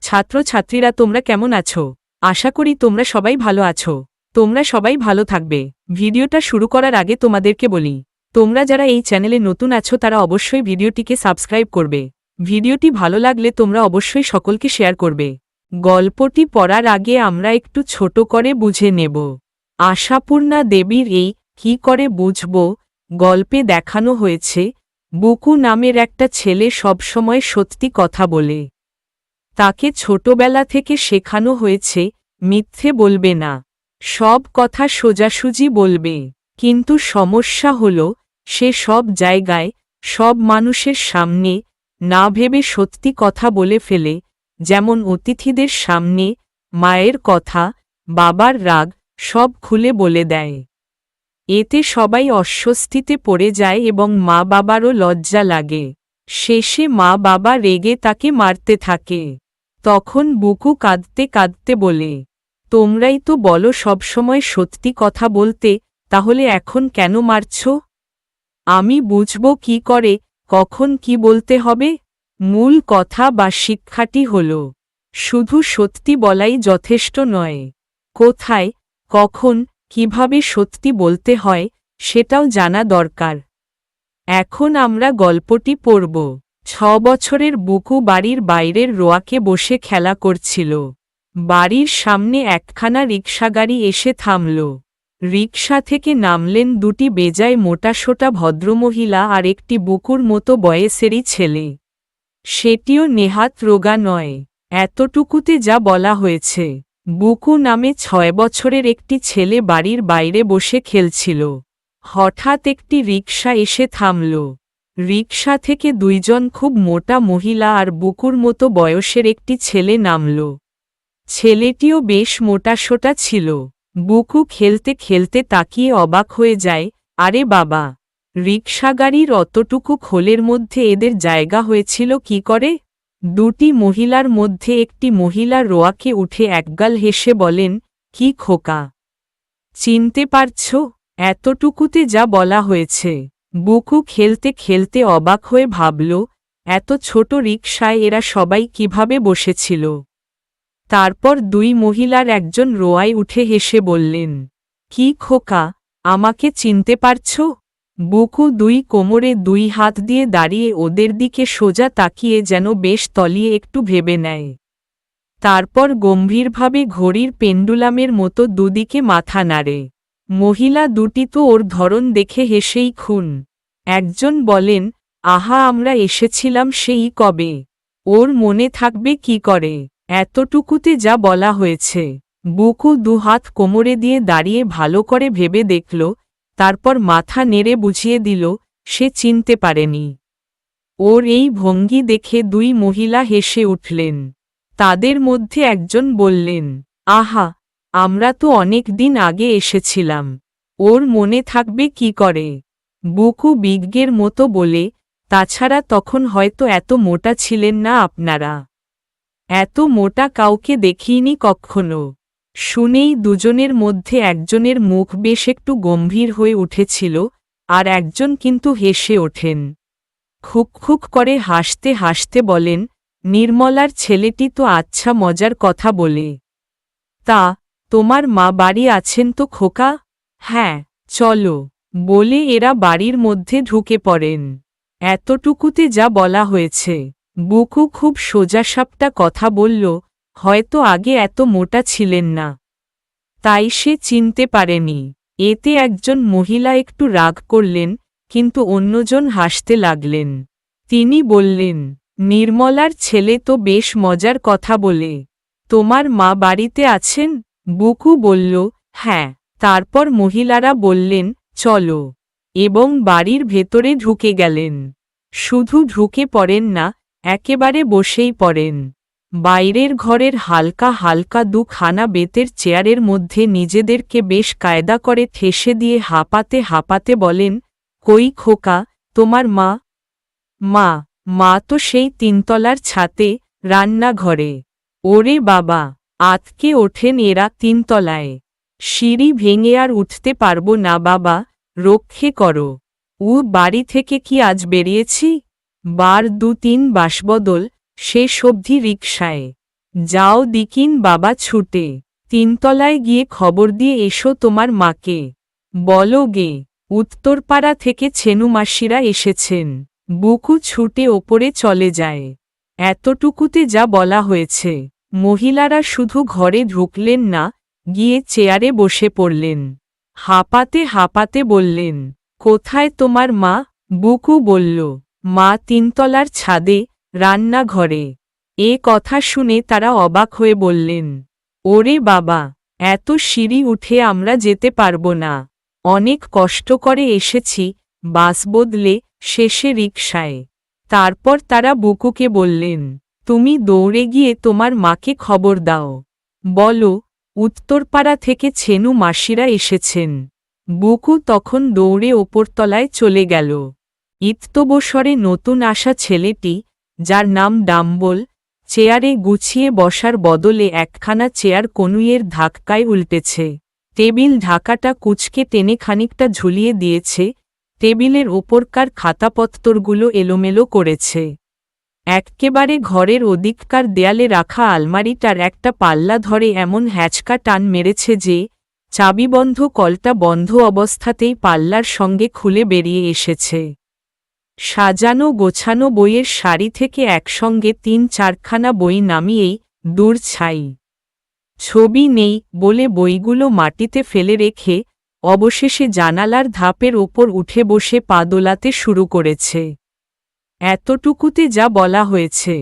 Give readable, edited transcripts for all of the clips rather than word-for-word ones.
ছাত্রছাত্রীরা তোমরা কেমন আছো? আশা করি তোমরা সবাই ভালো আছো। তোমরা সবাই ভালো থাকবে। ভিডিওটা শুরু করার আগে তোমাদেরকে বলি, তোমরা যারা এই চ্যানেলে নতুন আছো তারা অবশ্যই ভিডিওটিকে সাবস্ক্রাইব করবে। ভিডিওটি ভালো লাগলে তোমরা অবশ্যই সকলকে শেয়ার করবে। গল্পটি পড়ার আগে আমরা একটু ছোট করে বুঝে নেব। আশাপূর্ণা দেবীর এই কি করে বুঝব গল্পে দেখানো হয়েছে বুকু নামের একটা ছেলে সবসময় সত্যি কথা বলে। তাকে ছোটবেলা থেকে শেখানো হয়েছে মিথ্যে বলবে না, সব কথা সোজাসুজি বলবে। কিন্তু সমস্যা হল সে সব জায়গায় সব মানুষের সামনে না ভেবে সত্যি কথা বলে ফেলে, যেমন অতিথিদের সামনে, মায়ের কথা, বাবার রাগ সব খুলে বলে দেয়। এতে সবাই অস্বস্তিতে পড়ে যায় এবং মা বাবারও লজ্জা লাগে। শেষে মা বাবা রেগে তাকে মারতে থাকে। তখন বুকু কাঁদতে কাঁদতে বলে, তোমরাই তো বলো সবসময় সত্যি কথা বলতে, তাহলে এখন কেন মারছ? আমি বুঝব কি করে কখন কি বলতে হবে? মূল কথা বা শিক্ষাটি হল, শুধু সত্যি বলাই যথেষ্ট নয়, কোথায়, কখন, কিভাবে সত্যি বলতে হয় সেটাও জানা দরকার। এখন আমরা গল্পটি পড়ব। 6 বছরের বুকু বাড়ির বাইরের রোয়াকে বসে খেলা করছিল। বাড়ির সামনে একখানা রিকশাগাড়ি এসে থামল। রিকশা থেকে নামলেন দুটি বেজায় মোটাসোটা ভদ্রমহিলা আর একটি বুকুর মতো বয়সেরই ছেলে। সেটিও নেহাত রোগা নয়। এতটুকুতে যা বলা হয়েছে, বুকু নামে 6 বছরের একটি ছেলে বাড়ির বাইরে বসে খেলছিল। হঠাৎ একটি রিকশা এসে থামল। রিকশা থেকে দুইজন খুব মোটা মহিলা আর বুকুর মতো বয়সের একটি ছেলে নামল। ছেলেটিও বেশ মোটাসোটা ছিল। বুকু খেলতে খেলতে তাকিয়ে অবাক হয়ে যায়, আরে বাবা, রিকশাগাড়ির অতটুকু খোলের মধ্যে এদের জায়গা হয়েছিল কি করে? দুটি মহিলার মধ্যে একটি মহিলা রোয়াকে উঠে একগাল হেসে বলেন, কি খোকা, চিনতে পারছ? এতটুকুতে যা বলা হয়েছে। বুকু খেলতে খেলতে অবাক হয়ে ভাবল, এত ছোট রিকশায় এরা সবাই কিভাবে বসেছিল। তারপর দুই মহিলার একজন রোয়ায় উঠে হেসে বললেন, কি খোকা, আমাকে চিনতে পারছ? বুকু দুই কোমরে দুই হাত দিয়ে দাঁড়িয়ে ওদের দিকে সোজা তাকিয়ে যেন বেশ তলিয়ে একটু ভেবে নেয়। তারপর গম্ভীরভাবে ঘড়ির পেন্ডুলামের মতো দুদিকে মাথা নাড়ে। মহিলা দুটি তো ওর ধরন দেখে হেসেই খুন। একজন বলেন, আহা, আমরা এসেছিলাম সেই কবে, ওর মনে থাকবে কি করে? এতটুকুতে যা বলা হয়েছে। বুকু দুহাত কোমরে দিয়ে দাঁড়িয়ে ভালো করে ভেবে দেখল, তারপর মাথা নেড়ে বুঝিয়ে দিল সে চিনতে পারেনি। ওর এই ভঙ্গি দেখে দুই মহিলা হেসে উঠলেন। তাদের মধ্যে একজন বললেন, আহা, আমরা তো অনেক দিন আগে এসেছিলাম, ওর মনে থাকবে কি করে? বুকু বিজ্ঞের মতো বলে, তাছাড়া তখন হয়তো এত মোটা ছিলেন না আপনারা। এত মোটা কাউকে দেখিনি কক্ষনো। শুনেই দুজনের মধ্যে একজনের মুখ বেশ একটু গম্ভীর হয়ে উঠেছিল, আর একজন কিন্তু হেসে ওঠেন। খুক খুক করে হাসতে হাসতে বলেন, নির্মলার ছেলেটি তো আচ্ছা মজার কথা বলে। তা তোমার মা বাড়ি আছেন তো খোকা? হ্যাঁ, চলো, বলে এরা বাড়ির মধ্যে ঢুকে পড়েন। এতটুকুতে যা বলা হয়েছে। বুকু খুব সোজাসাপটা কথা বলল, হয়তো আগে এত মোটা ছিলেন না, তাই সে চিনতে পারেনি। এতে একজন মহিলা একটু রাগ করলেন, কিন্তু অন্যজন হাসতে লাগলেন। তিনি বললেন, নির্মলার ছেলে তো বেশ মজার কথা বলে। তোমার মা বাড়িতে আছেন? বুকু বলল, হ্যাঁ। তারপর মহিলারা বললেন, চলো, এবং বাড়ির ভেতরে ঢুকে গেলেন। শুধু ঢুকে পড়েন না, একেবারে বসেই পড়েন। বাইরের ঘরের হালকা হালকা দুখানা বেতের চেয়ারের মধ্যে নিজেদেরকে বেশ কায়দা করে ঠেসে দিয়ে হাঁপাতে হাঁপাতে বলেন, কই খোকা, তোমার মা? মা মা তো সেই 3 তলার ছাতে, রান্নাঘরে। ওরে বাবা, আতকে ওঠেন এরা 3 তলায়। সিঁড়ি ভেঙে আর উঠতে পারবো না বাবা, রক্ষে করো। বাড়ি থেকে কি আজ বেরিয়েছি? বার 2-3 বাসবদল, সে সবধি রিকশায়। যাও দিকিন বাবা ছুটে, তিনতলায় গিয়ে খবর দিয়ে এসো তোমার মাকে। বলো গে, উত্তরপাড়া থেকে ছেনু মাসিরা এসেছেন। বুকু ছুটে ওপরে চলে যায়। এতটুকুতে যা বলা হয়েছে। মহিলারা শুধু ঘরে ঢুকলেন না, গিয়ে চেয়ারে বসে পড়লেন। হাঁপাতে হাঁপাতে বললেন, কোথায় তোমার মা? বুকু বলল, মা তিনতলার ছাদে, রান্নাঘরে। এ কথা শুনে তারা অবাক হয়ে বললেন, ওরে বাবা, এত সিঁড়ি উঠে আমরা যেতে পারবো না। অনেক কষ্ট করে এসেছি, বাস বদলে, শেষে রিকশায়। তারপর তারা বুকুকে বললেন, তুমি দৌড়ে গিয়ে তোমার মাকে খবর দাও। বলো, উত্তরপাড়া থেকে ছেনু মাসিরা এসেছেন। বুকু তখন দৌড়ে ওপরতলায় চলে গেল। ইত্যবসরে নতুন আসা ছেলেটি, যার নাম ডাম্বল, চেয়ারে গুছিয়ে বসার বদলে একখানা চেয়ার কনুইয়ের ধাক্কায় উল্টেছে। টেবিল ঢাকাটা কুঁচকে টেনে খানিকটা ঝুলিয়ে দিয়েছে, টেবিলের ওপরকার খাতাপত্তরগুলো এলোমেলো করেছে। এক্কেবারে ঘরের ওদিককার দেয়ালে রাখা আলমারিটার একটা পাল্লা ধরে এমন হ্যাচকা টান মেরেছে যে, চাবিবন্ধ কলটা বন্ধ অবস্থাতেই পাল্লার সঙ্গে খুলে বেরিয়ে এসেছে। সাজানো গোছানো বইয়ের সারি থেকে একসঙ্গে ৩-৪খানা বই নামিয়েই দূর ছাই। ছবি নেই বলে বইগুলো মাটিতে ফেলে রেখে অবশেষে জানালার ধাপের ওপর উঠে বসে পা দোলাতে শুরু করেছে। এতটুকুতে যা বলা হয়েছে।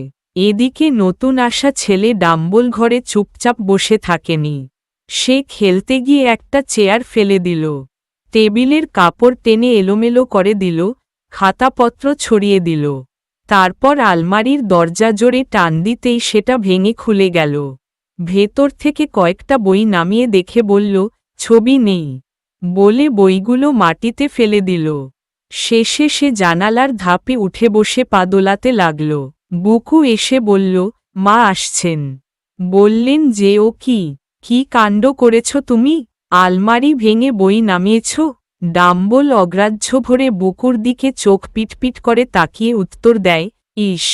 এদিকে নতুন আসা ছেলে ডাম্বল ঘরে চুপচাপ বসে থাকেনি। সে খেলতে গিয়ে একটা চেয়ার ফেলে দিল, টেবিলের কাপড় টেনে এলোমেলো করে দিল, খাতাপত্র ছড়িয়ে দিল। তারপর আলমারির দরজা জোরে টান দিতেই সেটা ভেঙে খুলে গেল। ভেতর থেকে কয়েকটা বই নামিয়ে দেখে বলল, ছবি নেই বলে বইগুলো মাটিতে ফেলে দিল। শেষে সে জানালার ধাপে উঠে বসে পা দোলাতে লাগল। বুকু এসে বলল, মা আসছেন। বললেন যে, ও কি কাণ্ড করেছ তুমি? আলমারি ভেঙে বই নামিয়েছ? ডাম্বল অগ্রাহ্য ভরে বুকুর দিকে চোখ পিটপিট করে তাকিয়ে উত্তর দেয়, ইস,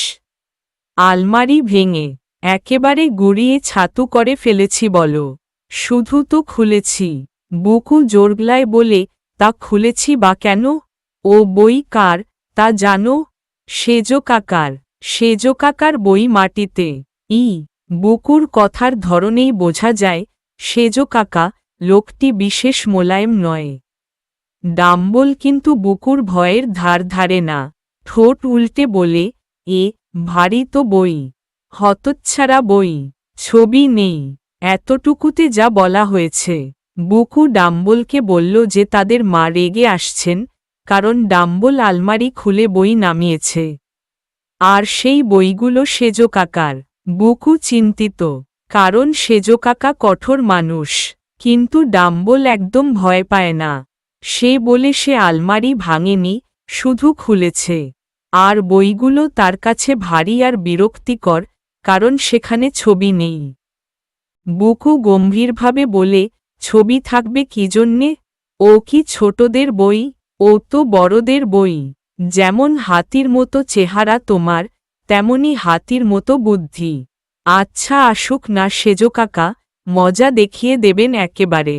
আলমারি ভেঙে একেবারে গুড়িয়ে ছাতু করে ফেলেছি বলো। শুধু তো খুলেছি। বুকু জোরগলায় বলে, তা খুলেছি বা কেন? ও বই কার তা জানো? সেজো কাকার। সেজো কাকার বই মাটিতে। বুকুর কথার ধরনেই বোঝা যায়, সেজো কাকা লোকটি বিশেষ মোলায়েম নয়। ডাম্বল কিন্তু বুকুর ভয়ের ধার ধারে না। ঠোঁট উল্টে বলে, ভারী তো বই, হতচ্ছাড়া বই, ছবি নেই। এতটুকুতে যা বলা হয়েছে। বুকু ডাম্বলকে বলল যে তাদের মা রেগে আসছেন, কারণ ডাম্বল আলমারি খুলে বই নামিয়েছে। আর সেই বইগুলো সেজো কাকার। বুকু চিন্তিত, কারণ সেজো কাকা কঠোর মানুষ। কিন্তু ডাম্বল একদম ভয় পায় না। সে বলে সে আলমারি ভাঙেনি, শুধু খুলেছে। আর বইগুলো তার কাছে ভারী আর বিরক্তিকর, কারণ সেখানে ছবি নেই। বুকু গম্ভীরভাবে বলে, ছবি থাকবে কি জন্যে? ও কি ছোটদের বই? ও তো বড়দের বই। যেমন হাতির মতো চেহারা তোমার, তেমনি হাতির মতো বুদ্ধি। আচ্ছা আসুক না সেজো কাকা, মজা দেখিয়ে দেবেন একেবারে।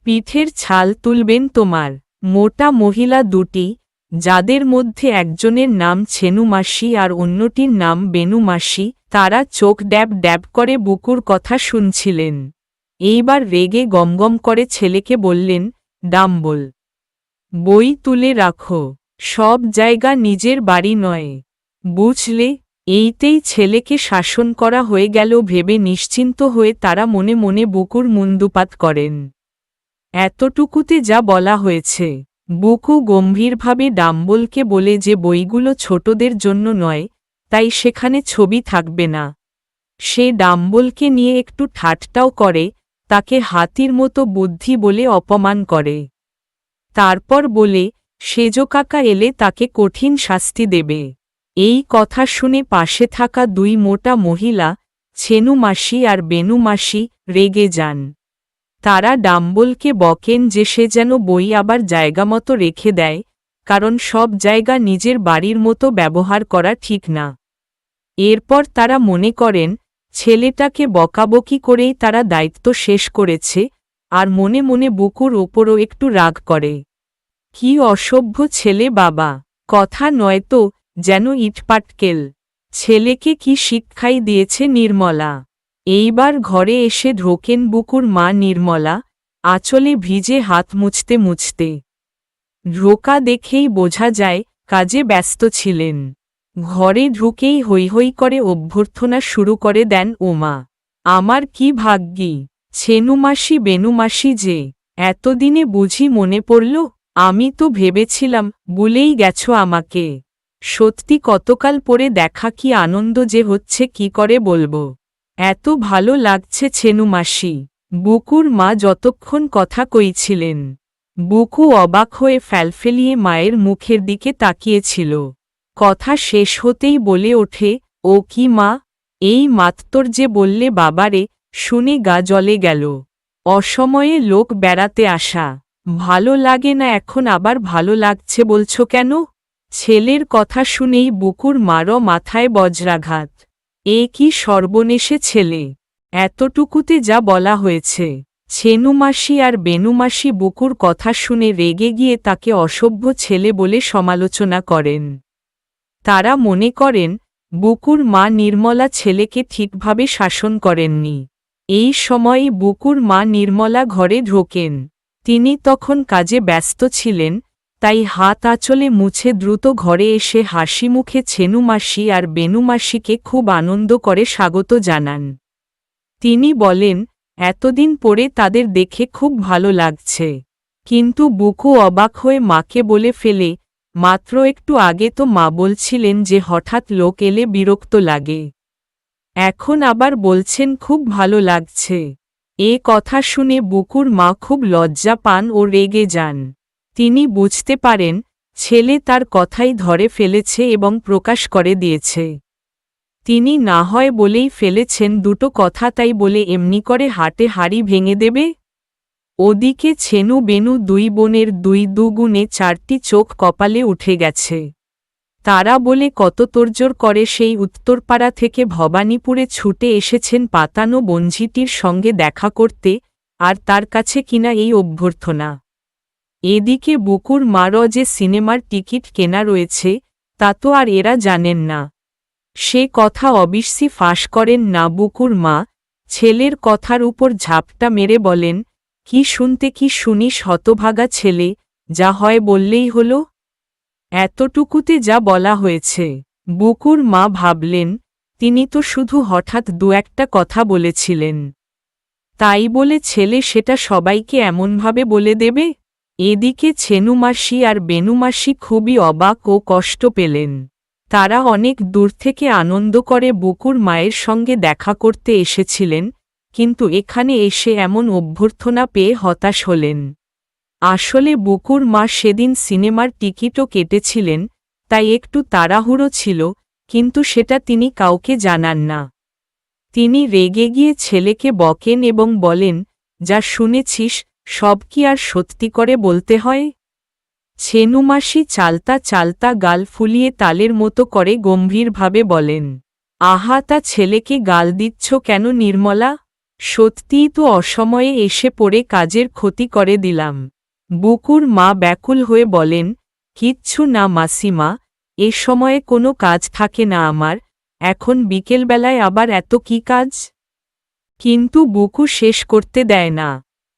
পিঠের ছাল তুলবেন তোমার। মোটা মহিলা দুটি, যাদের মধ্যে একজনের নাম ছেনু মাসি আর অন্যটির নাম বেনু মাসি, তারা চোখ ড্যাব ড্যাব করে বুকুর কথা শুনছিলেন। এইবার রেগে গমগম করে ছেলেকে বললেন, ডাম্বল, বই তুলে রাখো। সব জায়গা নিজের বাড়ি নয়, বুঝলে? এইতেই ছেলেকে শাসন করা হয়ে গেল ভেবে নিশ্চিন্ত হয়ে তারা মনে মনে বুকুর মুণ্ডুপাত করেন। এতটুকুতে যা বলা হয়েছে। বুকু গম্ভীরভাবে ডাম্বলকে বলে যে বইগুলো ছোটদের জন্য নয়, তাই সেখানে ছবি থাকবে না। সে ডাম্বলকে নিয়ে একটু ঠাট্টাও করে, তাকে হাতির মতো বুদ্ধি বলে অপমান করে। তারপর বলে, সেজো কাকা এলে তাকে কঠিন শাস্তি দেবে। এই কথা শুনে পাশে থাকা দুই মোটা মহিলা, ছেনু মাসি আর বেনু মাসি, রেগে যান। তারা ডাম্বলকে বকেন যে সে যেন বই আবার জায়গামতো রেখে দেয়, কারণ সব জায়গা নিজের বাড়ির মতো ব্যবহার করা ঠিক না। এরপর তারা মনে করেন, ছেলেটাকে বকাবকি করেই তারা দায়িত্ব শেষ করেছে, আর মনে মনে বুকুর ওপরও একটু রাগ করে। কি অসভ্য ছেলে বাবা, কথা নয় তো, যেন ইটপাটকেল। ছেলেকে কি শিক্ষাই দিয়েছে নির্মলা। এইবার ঘরে এসে ঢোকেন বুকুর মা নির্মলা, আঁচলে ভিজে হাত মুছতে মুছতে। ঢোকা দেখেই বোঝা যায় কাজে ব্যস্ত ছিলেন। ঘরে ঢুকেই হৈ হৈ করে অভ্যর্থনা শুরু করে দেন ওমা। আমার কি ভাগ্যি, ছেনুমাসি বেনুমাসি যে, এতদিনে বুঝি মনে পড়ল, আমি তো ভেবেছিলাম ভুলেই গেছো আমাকে। সত্যি কতকাল পরে দেখা, কি আনন্দ যে হচ্ছে কি করে বলবো। এত ভালো লাগছে ছেনুমাসি। বুকুর মা যতক্ষণ কথা কইছিলেন, বুকু অবাক হয়ে ফ্যালফেলিয়ে মায়ের মুখের দিকে তাকিয়েছিল। কথা শেষ হতেই বলে ওঠে, ও কি মা, এই মাত্তর যে বললে বাবারে, শুনে গা জ্বলে গেল। অসময়ে লোক বেড়াতে আসা, ভালো লাগে না, এখন আবার ভালো লাগছে বলছো কেন? ছেলের কথা শুনেই বুকুর মারও মাথায় বজ্রাঘাত। এ কি সর্বনেশে ছেলে, এতটুকুতে যা বলা হয়েছে। ছেনুমাসি আর বেনুমাসি বুকুর কথা শুনে রেগে গিয়ে তাকে অসভ্য ছেলে বলে সমালোচনা করেন। তারা মনে করেন বুকুর মা নির্মলা ছেলেকে ঠিকভাবে শাসন করেননি। এই সময়েই বুকুর মা নির্মলা ঘরে ঢোকেন। তিনি তখন কাজে ব্যস্ত ছিলেন, তাই হাত আঁচলে মুছে দ্রুত ঘরে এসে হাসি মুখে ছেনুমাসি আর বেনুমাসিকে খুব আনন্দ করে স্বাগত জানান। তিনি বলেন, এতদিন পরে তাদের দেখে খুব ভালো লাগছে। কিন্তু বুকু অবাক হয়ে মাকে বলে ফেলে, মাত্র একটু আগে তো মা বলছিলেন যে হঠাৎ লোক এলে বিরক্ত লাগে, এখন আবার বলছেন খুব ভালো লাগছে। এ কথা শুনে বুকুর মা খুব লজ্জা পান ও রেগে যান। তিনি বুঝতে পারেন ছেলে তার কথাই ধরে ফেলেছে এবং প্রকাশ করে দিয়েছে। তিনি না হয় বলেই ফেলেছেন দুটো কথা, তাই বলে এমনি করে হাটে হাড়ি ভেঙে দেবে? ওদিকে ছেনু বেনু দুই বোনের দুই দুগুণে চারটি চোখ কপালে উঠে গেছে। তারা বলে কত তোড়জোড় করে সেই উত্তরপাড়া থেকে ভবানীপুরে ছুটে এসেছেন পাতানো বঞ্ঝিটির সঙ্গে দেখা করতে, আর তার কাছে কিনা এই অভ্যর্থনা। এদিকে বুকুর মারও যে সিনেমার টিকিট কেনা রয়েছে, তা তো আর এরা জানেন না। সে কথা অবিশ্বাসী ফাঁস করেন না বুকুর মা, ছেলের কথার উপর ঝাপটা মেরে বলেন, কি শুনতে কি শুনিস হতভাগা ছেলে, যা হয় বললেই হলো। এতটুকুতে যা বলা হয়েছে। বুকুর মা ভাবলেন, তিনি তো শুধু হঠাৎ দু একটা কথা বলেছিলেন, তাই বলে ছেলে সেটা সবাইকে এমনভাবে বলে দেবে? এদিকে ছেনুমাসি আর বেনুমাসি খুবই অবাক ও কষ্ট পেলেন। তারা অনেক দূর থেকে আনন্দ করে বুকুর মায়ের সঙ্গে দেখা করতে এসেছিলেন, কিন্তু এখানে এসে এমন অভ্যর্থনা পেয়ে হতাশ হলেন। আসলে বুকুর মা সেদিন সিনেমার টিকিটও কেটেছিলেন, তাই একটু তাড়াহুড়ো ছিল, কিন্তু সেটা তিনি কাউকে জানান না। তিনি রেগে গিয়ে ছেলেকে বকেন এবং বলেন, যা শুনেছিস সব কি আর সত্যি করে বলতে হয়? ছেনুমাসি চালতা চালতা গাল ফুলিয়ে তালের মতো করে গম্ভীরভাবে বলেন, আহা, তা ছেলেকে গাল দিচ্ছ কেন নির্মলা? সত্যিই তো অসময়ে এসে পড়ে কাজের ক্ষতি করে দিলাম। বুকুর মা ব্যাকুল হয়ে বলেন, কিচ্ছু না মাসিমা, এ সময়ে কোনো কাজ থাকে না আমার, এখন বিকেলবেলায় আবার এত কি কাজ? কিন্তু বুকু শেষ করতে দেয় না।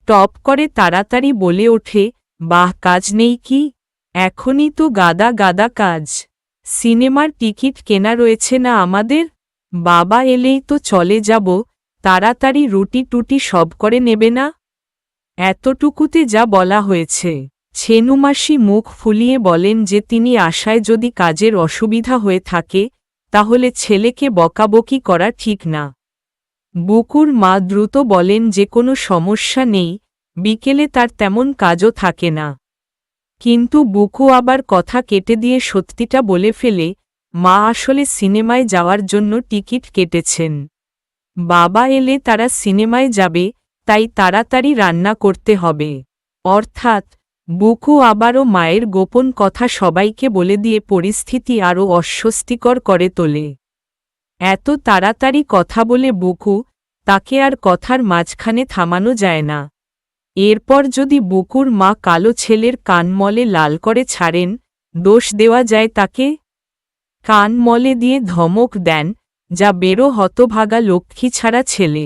টপ করে তাড়াতাড়ি বলে ওঠে, বাহ, কাজ নেই কি? এখনই তো গাদা গাদা কাজ। সিনেমার টিকিট কেনা রয়েছে না আমাদের? বাবা এলেই তো চলে যাব, তাড়াতাড়ি রুটি টুটি সব করে নেবে না? এতটুকুতে যা বলা হয়েছে। ছেনুমাসি মুখ ফুলিয়ে বলেন যে তিনি আশায় যদি কাজের অসুবিধা হয়ে থাকে, তাহলে ছেলেকে বকাবকি করা ঠিক না। বুকুর মা দ্রুত বলেন যে কোনো সমস্যা নেই, বিকেলে তার তেমন কাজও থাকে না। কিন্তু বুকু আবার কথা কেটে দিয়ে সত্যিটা বলে ফেলে, মা আসলে সিনেমায় যাওয়ার জন্য টিকিট কেটেছেন। বাবা এলে তারা সিনেমায় যাবে, তাই তাড়াতাড়ি রান্না করতে হবে। অর্থাৎ বুকু আবারও মায়ের গোপন কথা সবাইকে বলে দিয়ে পরিস্থিতি আরও অস্বস্তিকর করে তোলে। এত তাড়াতাড়ি কথা বলে বুকু, তাকে আর কথার মাঝখানে থামানো যায় না। এরপর যদি বুকুর মা কালো ছেলের কান মলে লাল করে ছাড়েন, দোষ দেওয়া যায় তাকে? কান মলে দিয়ে ধমক দেন, যা বেরো হতভাগা লক্ষ্মী ছাড়া ছেলে।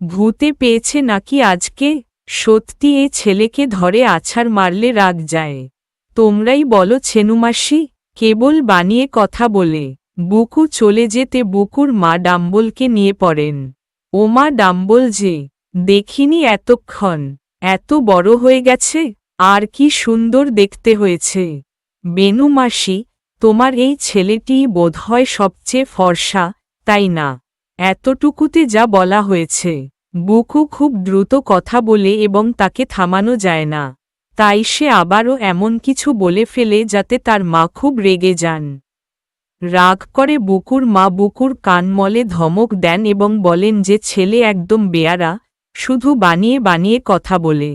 ভূতে পেয়েছে নাকি আজকে? সত্যি এ ছেলেকে ধরে আছাড় মারলে রাগ যায়। তোমরাই বলো ছেনুমাসি, কেবল বানিয়ে কথা বলে। বুকু চলে যেতে বুকুর মা ডাম্বলকে নিয়ে পড়েন। ওমা ডাম্বল যে, দেখিনি এতক্ষণ, এত বড় হয়ে গেছে, আর কি সুন্দর দেখতে হয়েছে। বেনু মাসি, তোমার এই ছেলেটিই বোধহয় সবচেয়ে ফর্সা, তাই না? এতটুকুতে যা বলা হয়েছে। বুকু খুব দ্রুত কথা বলে এবং তাকে থামানো যায় না। তাই সে আবারও এমন কিছু বলে ফেলে যাতে তার মা খুব রেগে যান। রাগ করে বুকুর মা বুকুর কান মলে ধমক দেন এবং বলেন যে ছেলে একদম বেয়ারা, শুধু বানিয়ে বানিয়ে কথা বলে।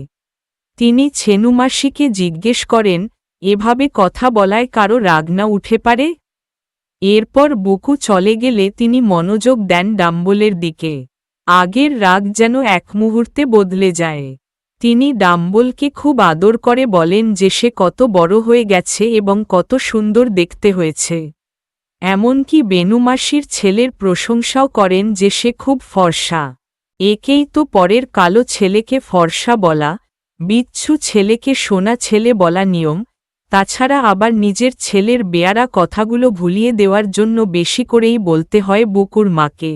তিনি ছেনুমাসিকে জিজ্ঞেস করেন, এভাবে কথা বলায় কারো রাগ না উঠে পারে? এরপর বুকু চলে গেলে তিনি মনোযোগ দেন ডাম্বলের দিকে। আগের রাগ যেন এক মুহূর্তে বদলে যায়। তিনি ডাম্বলকে খুব আদর করে বলেন যে সে কত বড় হয়ে গেছে এবং কত সুন্দর দেখতে হয়েছে। এমনকি বেনুমাসির ছেলের প্রশংসাও করেন যে সে খুব ফর্সা। একেই তো পরের কালো ছেলেকে ফর্সা বলা, বিচ্ছু ছেলেকে সোনা ছেলে বলা নিয়ম। তাছাড়া আবার নিজের ছেলের বেয়ারা কথাগুলো ভুলিয়ে দেওয়ার জন্য বেশি করেই বলতে হয় বুকুর মাকে।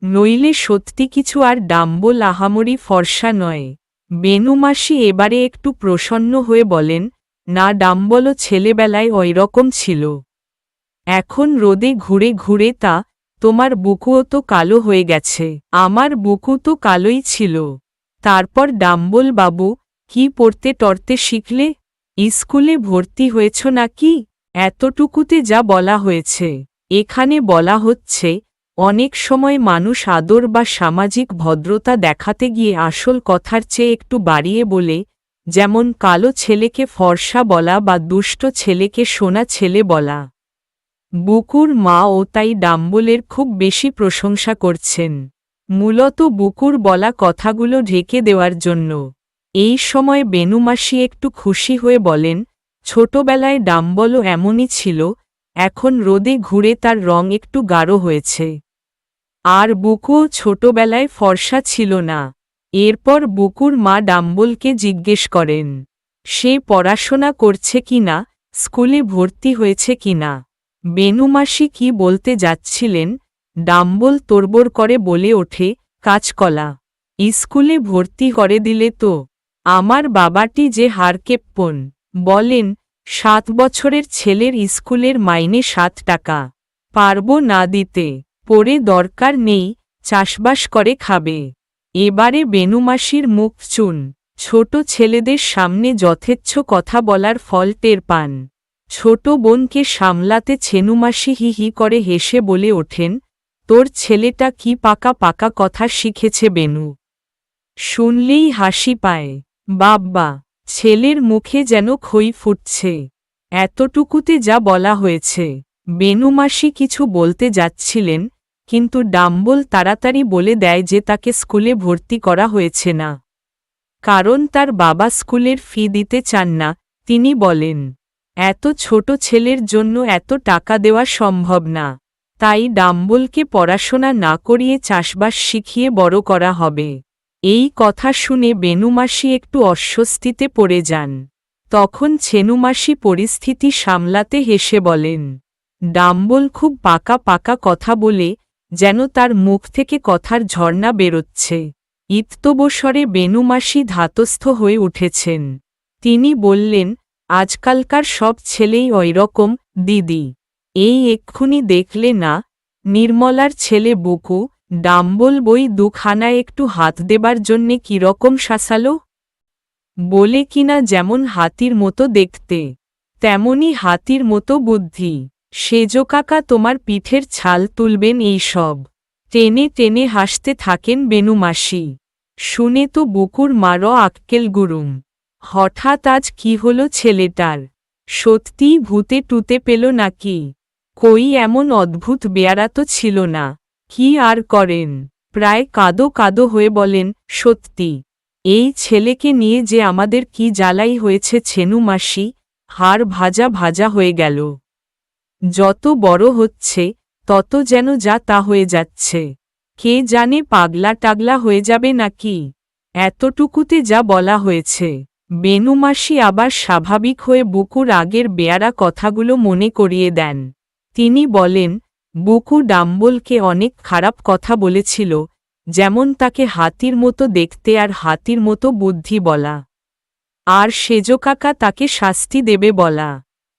নইলে সত্যি কিছু আর ডাম্বল আহামরি ফর্সা নয়। বেনুমাসি এবারে একটু প্রসন্ন হয়ে বলেন, না ডাম্বলও ছেলেবেলায় ওইরকম ছিল। এখন রোদে ঘুরে ঘুরে তা, তোমার বুকুও তো কালো হয়ে গেছে। আমার বুকু তো কালোই ছিল। তারপর ডাম্বল বাবু, কি পড়তে টরতে শিখলে? স্কুলে ভর্তি হয়েছ নাকি? এতটুকুতে যা বলা হয়েছে। এখানে বলা হচ্ছে, অনেক সময় মানুষ আদর বা সামাজিক ভদ্রতা দেখাতে গিয়ে আসল কথার চেয়ে একটু বাড়িয়ে বলে, যেমন কালো ছেলেকে ফর্সা বলা বা দুষ্ট ছেলেকে সোনা ছেলে বলা। বুকুর মা ও তাই ডাম্বলের খুব বেশি প্রশংসা করছেন, মূলত বুকুর বলা কথাগুলো ঢেকে দেওয়ার জন্য। এই সময় বেনুমাসি একটু খুশি হয়ে বলেন, ছোটবেলায় ডাম্বলও এমনই ছিল, এখন রোদে ঘুরে তার রং একটু গাঢ় হয়েছে। আর বুকুও ছোটবেলায় ফর্সা ছিল না। এরপর বুকুর মা ডাম্বলকে জিজ্ঞেস করেন, সে পড়াশোনা করছে কিনা, স্কুলে ভর্তি হয়েছে কিনা। বেনুমাসি কি বলতে যাচ্ছিলেন, ডাম্বল তোড়বড় করে বলে ওঠে, কাঁচকলা। স্কুলে ভর্তি করে দিলে তো। আমার বাবাটি যে হারকেপ্পন। বলেন, 7 বছরের ছেলের স্কুলের মাইনে 7 টাকা। পারবো না দিতে। পড়ে দরকার নেই, চাষবাস করে খাবে। এবারে বেনুমাসির মুখ চুন। ছোট ছেলেদের সামনে যথেচ্ছ কথা বলার ফল টের পান। ছোট বোনকে সামলাতে ছেনুমাসি হি হি করে হেসে বলে ওঠেন, তোর ছেলেটা কি পাকা পাকা কথা শিখেছে বেনু। শুনলেই হাসি পায়। বাব্বা, ছেলের মুখে যেন খই ফুটছে। এতটুকুতে যা বলা হয়েছে। বেনুমাসি কিছু বলতে যাচ্ছিলেন, কিন্তু ডাম্বল তাড়াতাড়ি বলে দেয় যে তাকে স্কুলে ভর্তি করা হয়েছে না। কারণ তার বাবা স্কুলের ফি দিতে চান না। তিনি বলেন, এত ছোট ছেলের জন্য এত টাকা দেওয়া সম্ভব না। তাই ডাম্বলকে পড়াশোনা না করিয়ে চাষবাস শিখিয়ে বড় করা হবে। এই কথা শুনে বেনুমাসি একটু অস্বস্তিতে পড়ে যান। তখন ছেনুমাসি পরিস্থিতি সামলাতে হেসে বলেন, ডাম্বল খুব পাকা পাকা কথা বলে, যেন তার মুখ থেকে কথার ঝর্ণা বেরোচ্ছে। ইত্যবসরে বেনুমাসি ধাতস্থ হয়ে উঠেছেন। তিনি বললেন, আজকালকার সব ছেলেই ওইরকম, দিদি। এই এক্ষুনি দেখলে না, নির্মলার ছেলে বুকু, ডাম্বল বই দুখানায় একটু হাত দেবার জন্যে কিরকম শাসালো। বলে কিনা যেমন হাতির মতো দেখতে, তেমনি হাতির মতো বুদ্ধি। সেজকাকা তোমার পিঠের ছাল তুলবেন এই সব। টেনে টেনে হাসতে থাকেন বেনুমাসি। শুনে তো বুকুর মারও আক্কেল গুরুম। হঠাৎ আজ কি হলো ছেলেটার? সত্যিই ভূতে টুতে পেল নাকি? কই এমন অদ্ভুত বেয়ারা তো ছিল না। কি আর করেন, প্রায় কাঁদো কাঁদো হয়ে বলেন, সত্যি এই ছেলেকে নিয়ে যে আমাদের কি জ্বালাই হয়েছে ছেনু মাসি, হাড় ভাজা ভাজা হয়ে গেল। যত বড় হচ্ছে তত যেন যা তা হয়ে যাচ্ছে। কে জানে পাগলা টাগলা হয়ে যাবে নাকি। এতটুকুতে যা বলা হয়েছে। বেনুমাসি আবার স্বাভাবিক হয়ে বুকুর আগের বেয়ারা কথাগুলো মনে করিয়ে দেন। তিনি বলেন, বুকু ডাম্বলকে অনেক খারাপ কথা বলেছিল, যেমন তাকে হাতির মতো দেখতে আর হাতির মতো বুদ্ধি বলা, আর সেজকাকা তাকে শাস্তি দেবে বলা।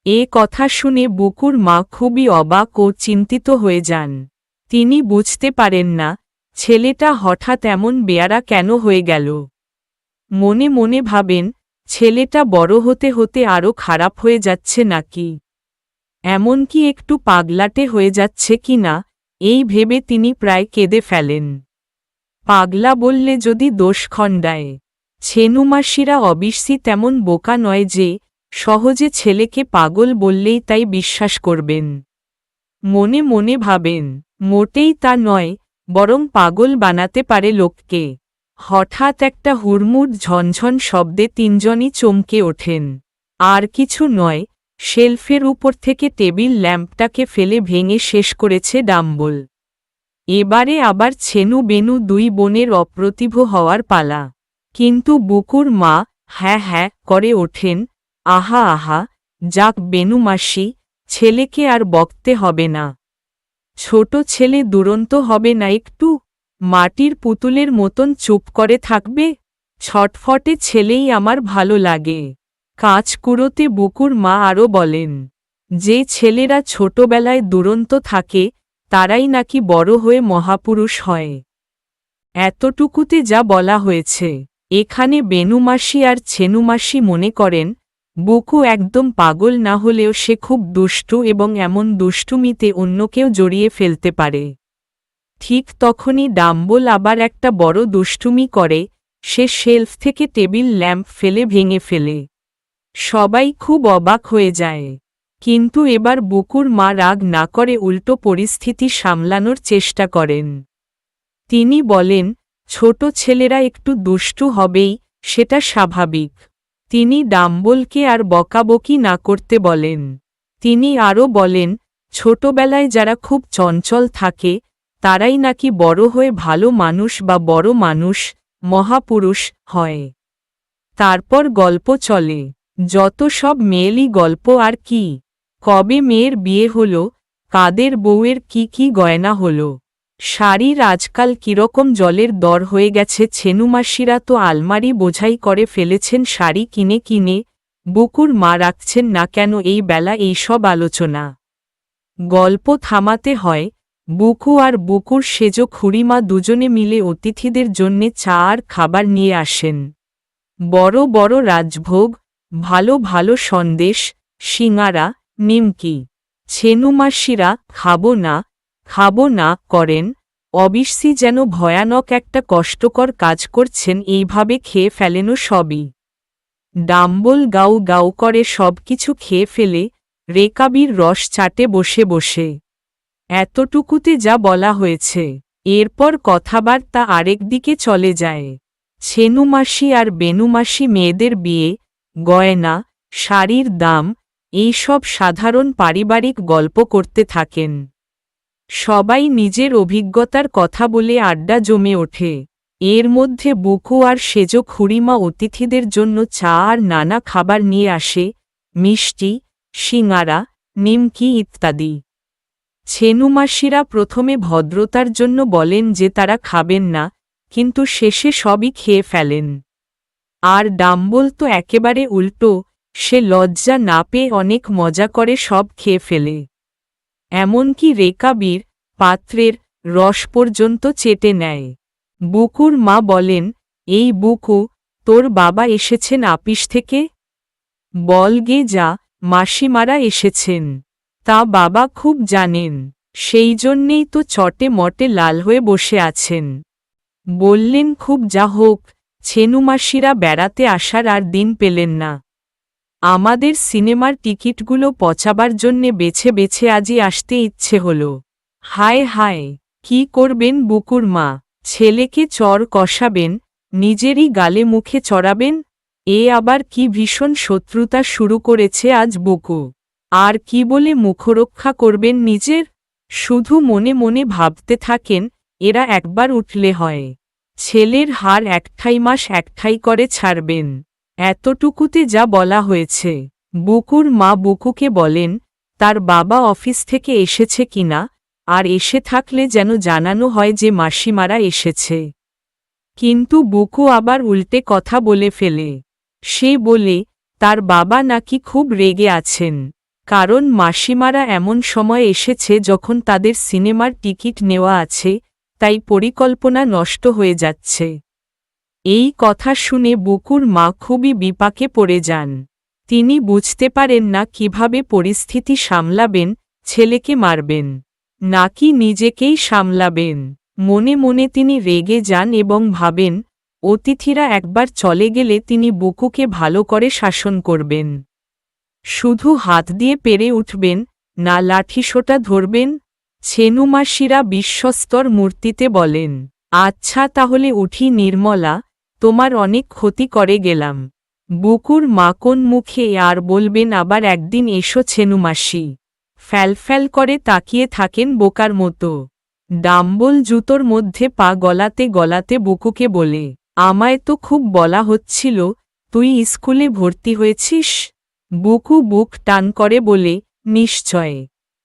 এ কথা শুনে বুকুর মা খুবই অবাক ও চিন্তিত হয়ে যান। তিনি বুঝতে পারেন না ছেলেটা হঠাৎ এমন বেয়ারা কেন হয়ে গেল। মনে মনে ভাবেন, ছেলেটা বড় হতে হতে আরও খারাপ হয়ে যাচ্ছে নাকি, এমনকি একটু পাগলাটে হয়ে যাচ্ছে কি না, এই ভেবে তিনি প্রায় কেঁদে ফেলেন। পাগলা বললে যদি দোষ খণ্ডায়। ছেনুমাসিরা অবশ্যই তেমন বোকা নয় যে সহজে ছেলেকে পাগল বললেই তাই বিশ্বাস করবেন। মনে মনে ভাবেন, মোটেই তা নয়, বরং পাগল বানাতে পারে লোককে। হঠাৎ একটা হুড়মুড় ঝনঝন শব্দে তিনজনই চমকে ওঠেন। আর কিছু নয়, শেলফের উপর থেকে টেবিল ল্যাম্পটাকে ফেলে ভেঙে শেষ করেছে ডাম্বল। এবারে আবার ছেনু বেনু দুই বোনের অপ্রতিভ হওয়ার পালা। কিন্তু বুকুর মা হ্যাঁ হ্যাঁ করে ওঠেন, আহা আহা, যাক বেনু মাসি, ছেলেকে আর বকতে হবে না। ছোট ছেলে দুরন্ত হবে না একটু, মাটির পুতুলের মতন চুপ করে থাকবে। ছটফটে ছেলেই আমার ভালো লাগে। কাঁচ কুড়োতে বুকুর মা আরও বলেন, যে ছেলেরা ছোটবেলায় দুরন্ত থাকে তারাই নাকি বড় হয়ে মহাপুরুষ হয়। এতটুকুতে যা বলা হয়েছে। এখানে বেনুমাসি আর ছেনুমাসি মনে করেন, বুকু একদম পাগল না হলেও সে খুব দুষ্টু এবং এমন দুষ্টুমিতে অন্যকেও জড়িয়ে ফেলতে পারে। ঠিক তখনই ডাম্বল আবার একটা বড় দুষ্টুমি করে, সে শেলফ থেকে টেবিল ল্যাম্প ফেলে ভেঙে ফেলে। সবাই খুব অবাক হয়ে যায়। কিন্তু এবার বুকুর মা রাগ না করে উল্টো পরিস্থিতি সামলানোর চেষ্টা করেন। তিনি বলেন, ছোট ছেলেরা একটু দুষ্টু হবেই, সেটা স্বাভাবিক। তিনি ডাম্বলকে আর বকাবকি না করতে বলেন। তিনি আরও বলেন, ছোটবেলায় যারা খুব চঞ্চল থাকে তারাই নাকি বড় হয়ে ভালো মানুষ বা বড় মানুষ, মহাপুরুষ হয়। তারপর গল্প চলে, যত সব মেয়েলি গল্প আর কি। কবে মেয়ের বিয়ে হলো, কাদের বউয়ের কি কি গয়না হলো, শাড়ির আজকাল কিরকম জলের দর হয়ে গেছে। ছেনুমাসিরা তো আলমারি বোঝাই করে ফেলেছেন শাড়ি কিনে কিনে। বুকুর মা রাখছেন না কেন এই বেলা এইসব আলোচনা। গল্প থামাতে হয়। বুকু আর বুকুর সেজ খুড়িমা দুজনে মিলে অতিথিদের জন্যে চা আর খাবার নিয়ে আসেন। বড় বড় রাজভোগ, ভালো ভালো সন্দেশ, সিঙারা, নিমকি। ছেনুমাসিরা খাবো না করেন, অবশ্যই যেন ভয়ানক একটা কষ্টকর কাজ করছেন এইভাবে খেয়ে ফেলেনও সবই। ডাম্বল গাউ গাউ করে সব কিছু খেয়ে ফেলে, রেকাবির রস চাটে বসে বসে। এতটুকুতে যা বলা হয়েছে। এরপর কথাবার্তা আরেক দিকে চলে যায়। ছেনুমাসি আর বেনুমাসি মেয়েদের বিয়ে, গয়না, শাড়ির দাম, এইসব সাধারণ পারিবারিক গল্প করতে থাকেন। সবাই নিজের অভিজ্ঞতার কথা বলে আড্ডা জমে ওঠে। এর মধ্যে বুকু আর সেজ খুড়িমা অতিথিদের জন্য চা আর নানা খাবার নিয়ে আসে, মিষ্টি, সিঙারা, নিমকি ইত্যাদি। ছেনুমাসিরা প্রথমে ভদ্রতার জন্য বলেন যে তারা খাবেন না, কিন্তু শেষে সবই খেয়ে ফেলেন। আর ডাম্বল তো একেবারে উল্টো, সে লজ্জা না পেয়ে অনেক মজা করে সব খেয়ে ফেলে। এমনকি রেকাবির পাত্রের রস পর্যন্ত চেটে নেয়। বুকুর মা বলেন, এই বুকু, তোর বাবা এসেছেন আপিস থেকে? বল গে যা, মাসিমারা এসেছেন। তা বাবা খুব জানেন, সেই জন্যেই তো চটে মটে লাল হয়ে বসে আছেন। বললেন খুব যা হোক, ছেনুমাসিরা বেড়াতে আসার আর দিন পেলেন না। আমাদের সিনেমার টিকিটগুলো পচাবার জন্যে বেছে বেছে আজই আসতে ইচ্ছে হলো। হায় হায়, কি করবেন বুকুর মা? ছেলেকে চর কষাবেন, নিজেরই গালে মুখে চড়াবেন? এ আবার কি ভীষণ শত্রুতা শুরু করেছে আজ বুকু। আর কি বলে মুখরক্ষা করবেন নিজের? শুধু মনে মনে ভাবতে থাকেন, এরা একবার উঠলে হয়। ছেলের হার একঠাই মাস একঠাই করে ছাড়বেন। এতটুকুতে যা বলা হয়েছে। বুকুর মা বুকুকে বলেন, তার বাবা অফিস থেকে এসেছে কিনা, আর এসে থাকলে যেন জানানো হয় যে মাসিমারা এসেছে। কিন্তু বুকু আবার উল্টে কথা বলে ফেলে। সে বলে, তার বাবা নাকি খুব রেগে আছেন, কারণ মাসিমারা এমন সময় এসেছে যখন তাদের সিনেমার টিকিট নেওয়া আছে, তাই পরিকল্পনা নষ্ট হয়ে যাচ্ছে। এই কথা শুনে বুকুর মা খুবই বিপাকে পড়ে যান। তিনি বুঝতে পারেন না কিভাবে পরিস্থিতি সামলাবেন, ছেলেকে মারবেন নাকি নিজেকেই সামলাবেন। মনে মনে তিনি রেগে যান এবং ভাবেন, অতিথিরা একবার চলে গেলে তিনি বুকুকে ভালো করে শাসন করবেন। শুধু হাত দিয়ে পেরে উঠবেন, না লাঠিসোঁটা ধরবেন? ছেনুমাসিরা বিশ্বস্তর মূর্তিতে বলেন, আচ্ছা তাহলে উঠি নির্মলা, তোমার অনেক ক্ষতি করে গেলাম। বুকুর মা কোন মুখে আর বলবেন আবার একদিন এসো ছেনুমাসি। ফ্যালফ্যাল করে তাকিয়ে থাকেন বোকার মতো। ডাম্বল জুতোর মধ্যে পা গলাতে গলাতে বুকুকে বলে, আমায় তো খুব বলা হচ্ছিল, তুই স্কুলে ভর্তি হয়েছিস? বুকু বুক টান করে বলে, নিশ্চয়।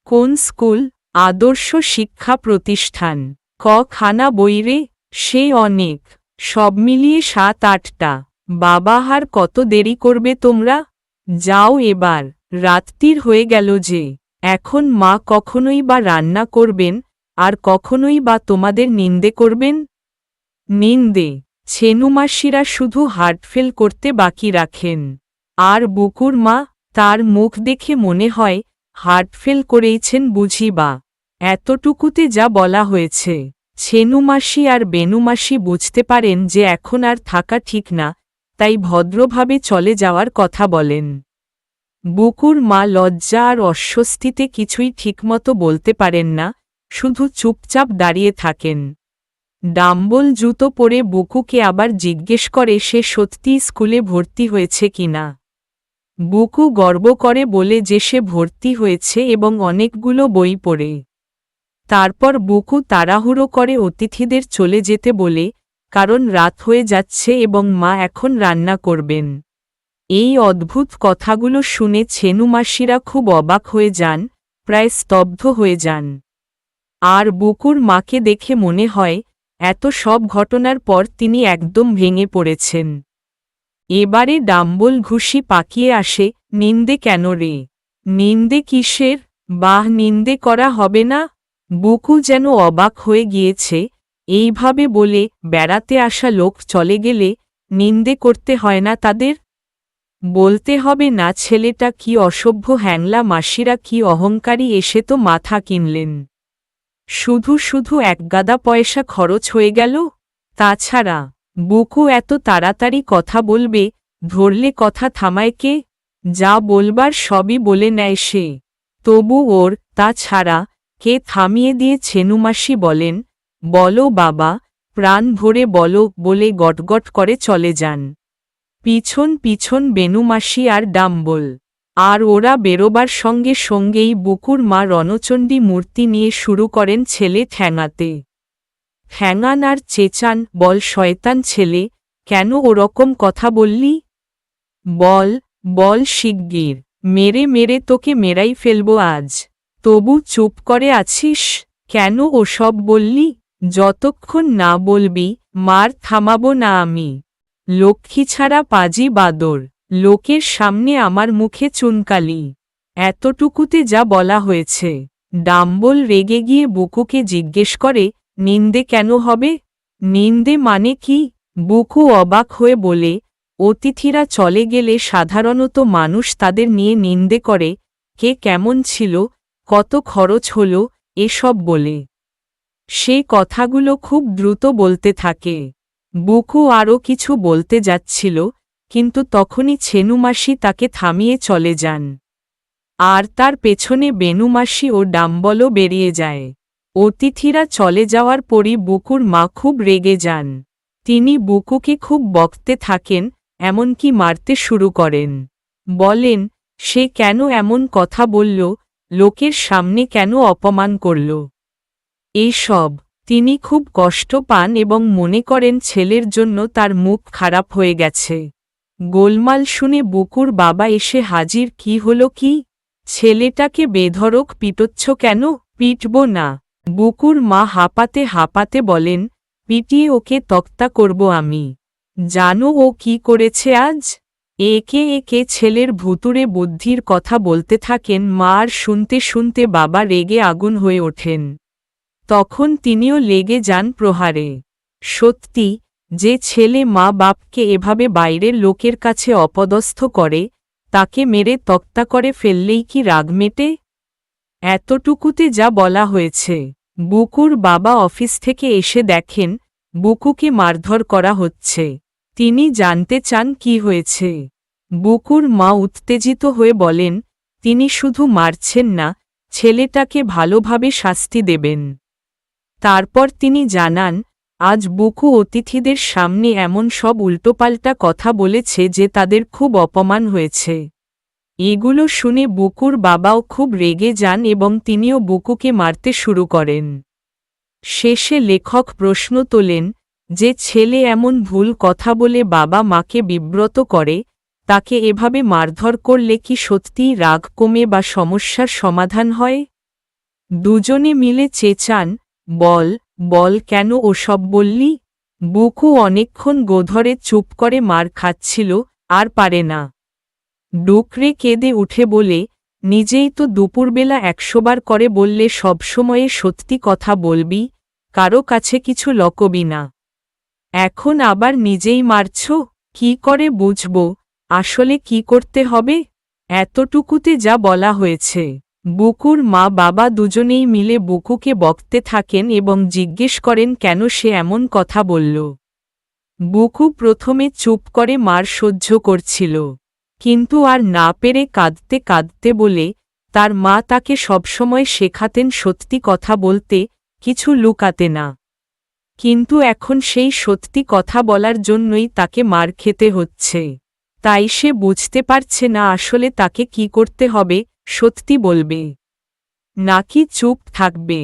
কোন স্কুল? আদর্শ শিক্ষা প্রতিষ্ঠান। ক খানা বইরে? সে অনেক, সব মিলিয়ে ৭-৮টা। বাবা আর কত দেরি করবে তোমরা? যাও এবার, রাত্তির হয়ে গেল যে। এখন মা কখনোই বা রান্না করবেন, আর কখনোই বা তোমাদের নিন্দে করবেন? নিন্দে? ছেনুমাসিরা শুধু হার্টফেল করতে বাকি রাখেন। আর বুকুর মা, তার মুখ দেখে মনে হয় হার্টফেল করেইছেন বুঝি বা। এতটুকুতে যা বলা হয়েছে। ছেনুমাসি আর বেনুমাসি বুঝতে পারেন যে এখন আর থাকা ঠিক না, তাই ভদ্রভাবে চলে যাওয়ার কথা বলেন। বুকুর মা লজ্জা আর অস্বস্তিতে কিছুই ঠিকমতো বলতে পারেন না, শুধু চুপচাপ দাঁড়িয়ে থাকেন। ডাম্বল জুতো পরে বুকুকে আবার জিজ্ঞেস করে সে সত্যি স্কুলে ভর্তি হয়েছে কিনা। বুকু গর্ব করে বলে যে সে ভর্তি হয়েছে এবং অনেকগুলো বই পড়ে। তারপর বুকু তাড়াহুড়ো করে অতিথিদের চলে যেতে বলে, কারণ রাত হয়ে যাচ্ছে এবং মা এখন রান্না করবেন। এই অদ্ভুত কথাগুলো শুনে ছেনুমাসিরা খুব অবাক হয়ে যান, প্রায় স্তব্ধ হয়ে যান। আর বুকুর মাকে দেখে মনে হয়, এত সব ঘটনার পর তিনি একদম ভেঙে পড়েছেন। এবারে ডাম্বল ঘুষি পাকিয়ে আসে, নিন্দে কেন রে? নিন্দে কিসের? বাহ, নিন্দে করা হবে না? বুকু যেন অবাক হয়ে গিয়েছে, এইভাবে বলে বেড়াতে আসা লোক চলে গেলে নিন্দে করতে হয় না তাদের? বলতে হবে না ছেলেটা কি অসভ্য, হ্যাংলা মাসিরা কি অহংকারী, এসে তো মাথা কিনলেন। শুধু শুধু একগাদা পয়সা খরচ হয়ে গেল। তাছাড়া বুকু এত তাড়াতাড়ি কথা বলবে, ধরলে কথা থামায় কে? যা বলবার সবই বলে নেয় সে। তবু ওর, তাছাড়া কে থামিয়ে দিয়ে ছেনুমাসি বলেন, বলো বাবা, প্রাণ ভরে বলো, বলে গটগট করে চলে যান। পিছন পিছন বেনুমাসি আর ডাম্বল। আর ওরা বেরোবার সঙ্গে সঙ্গেই বুকুর মা রণচণ্ডী মূর্তি নিয়ে শুরু করেন ছেলে ঠ্যাঙাতে। ঠ্যাঙান আর চেঁচান, বল শয়তান ছেলে, কেন ওরকম কথা বললি? বল, বল শিগগির, মেরে মেরে তোকে মেরাই ফেলব আজ। তবু চুপ করে আছিস কেন? ওসব বললি? যতক্ষণ না বলবি, মার থামাবো না আমি। লক্ষ্মী ছাড়া পাজি বাদর, লোকের সামনে আমার মুখে চুনকালি। এতটুকুতে যা বলা হয়েছে। ডাম্বল রেগে গিয়ে বুকুকে জিজ্ঞেস করে, নিন্দে কেন হবে? নিন্দে মানে কি? বুকু অবাক হয়ে বলে, অতিথিরা চলে গেলে সাধারণত মানুষ তাদের নিয়ে নিন্দে করে, কে কেমন ছিল, কত খরচ হল, এসব বলে। সে কথাগুলো খুব দ্রুত বলতে থাকে। বুকু আরও কিছু বলতে যাচ্ছিল, কিন্তু তখনই ছেনুমাসি তাকে থামিয়ে চলে যান। আর তার পেছনে বেনুমাসি ও ডাম্বলও বেরিয়ে যায়। অতিথিরা চলে যাওয়ার পরই বুকুর মা খুব রেগে যান। তিনি বুকুকে খুব বকতে থাকেন, এমনকি মারতে শুরু করেন। বলেন, সে কেন এমন কথা বলল, লোকের সামনে কেন অপমান করল। এইসব তিনি খুব কষ্ট পান এবং মনে করেন ছেলের জন্য তার মুখ খারাপ হয়ে গেছে। গোলমাল শুনে বুকুর বাবা এসে হাজির। কি হলো কি? ছেলেটাকে বেধড়ক পিটোচ্ছ কেন? পিটব না। বুকুর মা হাঁপাতে হাঁপাতে বলেন, পিটিয়ে ওকে তক্তা করব আমি। জানো ও কি করেছে আজ? একে একে ছেলের ভুতুড়ে বুদ্ধির কথা বলতে থাকেন মা, আর শুনতে শুনতে বাবা রেগে আগুন হয়ে ওঠেন। তখন তিনিও লেগে যান প্রহারে। সত্যি, যে ছেলে মা বাপকে এভাবে বাইরের লোকের কাছে অপদস্থ করে, তাকে মেরে তক্তা করে ফেললেই কি রাগ মেটে? এতটুকুতে যা বলা হয়েছে। বুকুর বাবা অফিস থেকে এসে দেখেন বুকুকে মারধর করা হচ্ছে। তিনি জানতে চান কি হয়েছে। বুকুর মা উত্তেজিত হয়ে বলেন, তিনি শুধু মারছেন না, ছেলেটাকে ভালোভাবে শাস্তি দেবেন। তারপর তিনি জানান, আজ বুকু অতিথিদের সামনে এমন সব উল্টোপাল্টা কথা বলেছে যে তাদের খুব অপমান হয়েছে। এগুলো শুনে বুকুর বাবাও খুব রেগে যান এবং তিনিও বুকুকে মারতে শুরু করেন। শেষে লেখক প্রশ্ন তোলেন, যে ছেলে এমন ভুল কথা বলে বাবা মাকে বিব্রত করে, তাকে এভাবে মারধর করলে কি সত্যিই রাগ কমে বা সমস্যার সমাধান হয়? দুজনে মিলে চেঁচান, বল, বল, কেন ওসব বললি? বুকু অনেকক্ষণ গোধরে চুপ করে মার খাচ্ছিল, আর পারে না। ডুকরে কেঁদে উঠে বলে, নিজেই তো দুপুরবেলা 100 বার করে বললে সবসময়ে সত্যি কথা বলবি, কারো কাছে কিছু লকবি না। এখন আবার নিজেই মারছ? কি করে বুঝব আসলে কি করতে হবে? এতটুকুতে যা বলা হয়েছে। বুকুর মা বাবা দুজনেই মিলে বুকুকে বকতে থাকেন এবং জিজ্ঞেস করেন কেন সে এমন কথা বলল। বুকু প্রথমে চুপ করে মার সহ্য করছিল, কিন্তু আর না পেরে কাঁদতে কাঁদতে বলে, তার মা তাকে সবসময় শেখাতেন সত্যি কথা বলতে, কিছু লুকাতে না। কিন্তু এখন সেই সত্যি কথা বলার জন্যই তাকে মার খেতে হচ্ছে। তাই সে বুঝতে পারছে না আসলে তাকে কি করতে হবে, সত্যি বলবে নাকি চুপ থাকবে।